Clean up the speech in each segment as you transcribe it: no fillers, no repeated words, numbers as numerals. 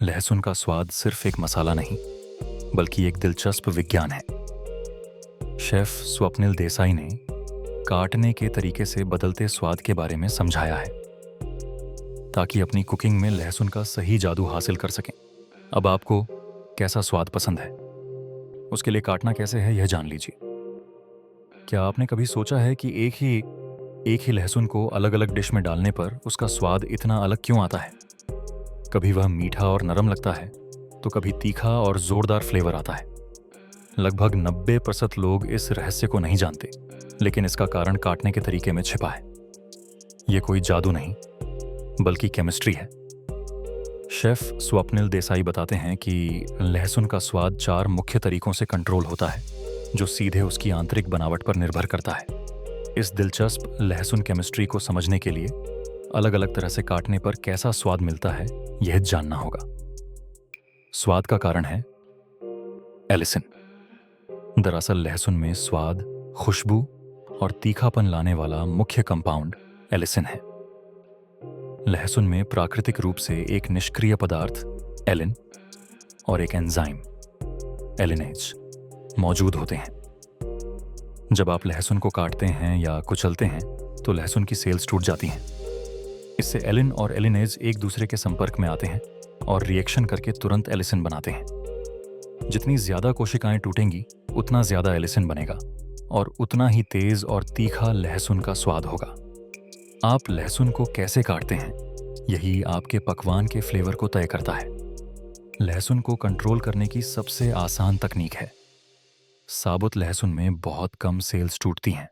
लहसुन का स्वाद सिर्फ एक मसाला नहीं, बल्कि एक दिलचस्प विज्ञान है। शेफ स्वप्निल देसाई ने काटने के तरीके से बदलते स्वाद के बारे में समझाया है, ताकि अपनी कुकिंग में लहसुन का सही जादू हासिल कर सकें। अब आपको कैसा स्वाद पसंद है, उसके लिए काटना कैसे है, यह जान लीजिए। क्या आपने कभी सोचा है कि एक ही लहसुन को अलग अलग डिश में डालने पर उसका स्वाद इतना अलग क्यों आता है? कभी वह मीठा और नरम लगता है, तो कभी तीखा और जोरदार फ्लेवर आता है। लगभग 90% लोग इस रहस्य को नहीं जानते, लेकिन इसका कारण काटने के तरीके में छिपा है। यह कोई जादू नहीं, बल्कि केमिस्ट्री है। शेफ स्वप्निल देसाई बताते हैं कि लहसुन का स्वाद 4 मुख्य तरीकों से कंट्रोल होता है, जो सीधे उसकी आंतरिक बनावट पर निर्भर करता है। इस दिलचस्प लहसुन केमिस्ट्री को समझने के लिए अलग अलग तरह से काटने पर कैसा स्वाद मिलता है, यह जानना होगा। स्वाद का कारण है एलिसिन। दरअसल लहसुन में स्वाद, खुशबू और तीखापन लाने वाला मुख्य कंपाउंड एलिसिन है। लहसुन में प्राकृतिक रूप से एक निष्क्रिय पदार्थ एलिन और एक एंजाइम एलिनेज मौजूद होते हैं। जब आप लहसुन को काटते हैं या कुचलते हैं, तो लहसुन की सेल्स टूट जाती हैं। इससे एलिन और एलिनेज एक दूसरे के संपर्क में आते हैं और रिएक्शन करके तुरंत एलिसिन बनाते हैं। जितनी ज्यादा कोशिकाएं टूटेंगी, उतना ज्यादा एलिसिन बनेगा और उतना ही तेज और तीखा लहसुन का स्वाद होगा। आप लहसुन को कैसे काटते हैं, यही आपके पकवान के फ्लेवर को तय करता है। लहसुन को कंट्रोल करने की सबसे आसान तकनीक है। साबुत लहसुन में बहुत कम सेल्स टूटती हैं।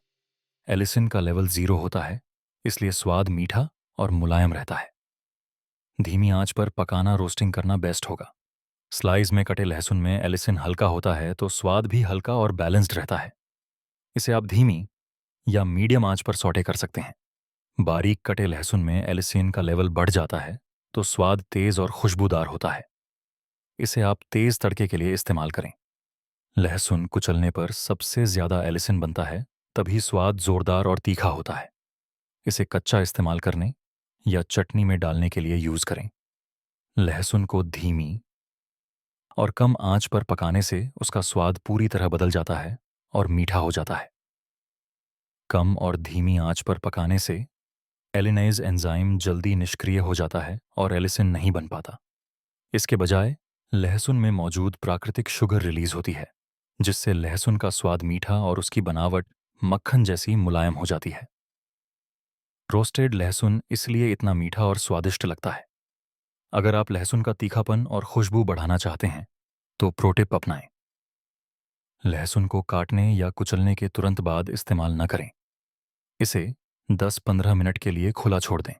एलिसिन का लेवल 0 होता है, इसलिए स्वाद मीठा और मुलायम रहता है। धीमी आंच पर पकाना, रोस्टिंग करना बेस्ट होगा। स्लाइस में कटे लहसुन में एलिसिन हल्का होता है, तो स्वाद भी हल्का और बैलेंस्ड रहता है। इसे आप धीमी या मीडियम आंच पर सौटे कर सकते हैं। बारीक कटे लहसुन में एलिसिन का लेवल बढ़ जाता है, तो स्वाद तेज और खुशबूदार होता है। इसे आप तेज तड़के के लिए इस्तेमाल करें। लहसुन कुचलने पर सबसे ज्यादा एलिसिन बनता है, तभी स्वाद जोरदार और तीखा होता है। इसे कच्चा इस्तेमाल करने या चटनी में डालने के लिए यूज करें। लहसुन को धीमी और कम आंच पर पकाने से उसका स्वाद पूरी तरह बदल जाता है और मीठा हो जाता है। कम और धीमी आंच पर पकाने से एलिनेज एंजाइम जल्दी निष्क्रिय हो जाता है और एलिसिन नहीं बन पाता। इसके बजाय लहसुन में मौजूद प्राकृतिक शुगर रिलीज होती है, जिससे लहसुन का स्वाद मीठा और उसकी बनावट मक्खन जैसी मुलायम हो जाती है। रोस्टेड लहसुन इसलिए इतना मीठा और स्वादिष्ट लगता है। अगर आप लहसुन का तीखापन और खुशबू बढ़ाना चाहते हैं, तो प्रो टिप अपनाएं। लहसुन को काटने या कुचलने के तुरंत बाद इस्तेमाल न करें। इसे 10-15 मिनट के लिए खुला छोड़ दें।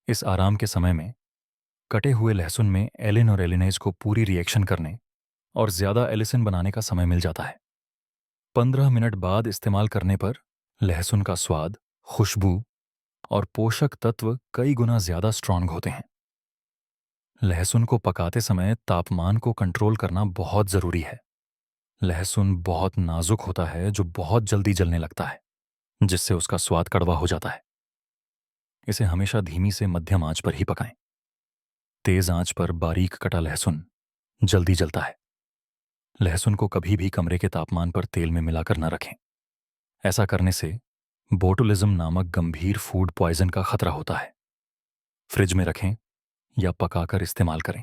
इस आराम के समय में कटे हुए लहसुन में एलिन और एलिनेज को पूरी रिएक्शन करने और ज्यादा एलिसिन बनाने का समय मिल जाता है। 15 मिनट बाद इस्तेमाल करने पर लहसुन का स्वाद, खुशबू और पोषक तत्व कई गुना ज्यादा स्ट्रांग होते हैं। लहसुन को पकाते समय तापमान को कंट्रोल करना बहुत जरूरी है। लहसुन बहुत नाजुक होता है, जो बहुत जल्दी जलने लगता है, जिससे उसका स्वाद कड़वा हो जाता है। इसे हमेशा धीमी से मध्यम आंच पर ही पकाएं। तेज आंच पर बारीक कटा लहसुन जल्दी जलता है। लहसुन को कभी भी कमरे के तापमान पर तेल में मिलाकर न रखें। ऐसा करने से बोटुलिज्म नामक गंभीर फूड पॉइजन का खतरा होता है। फ्रिज में रखें या पकाकर इस्तेमाल करें।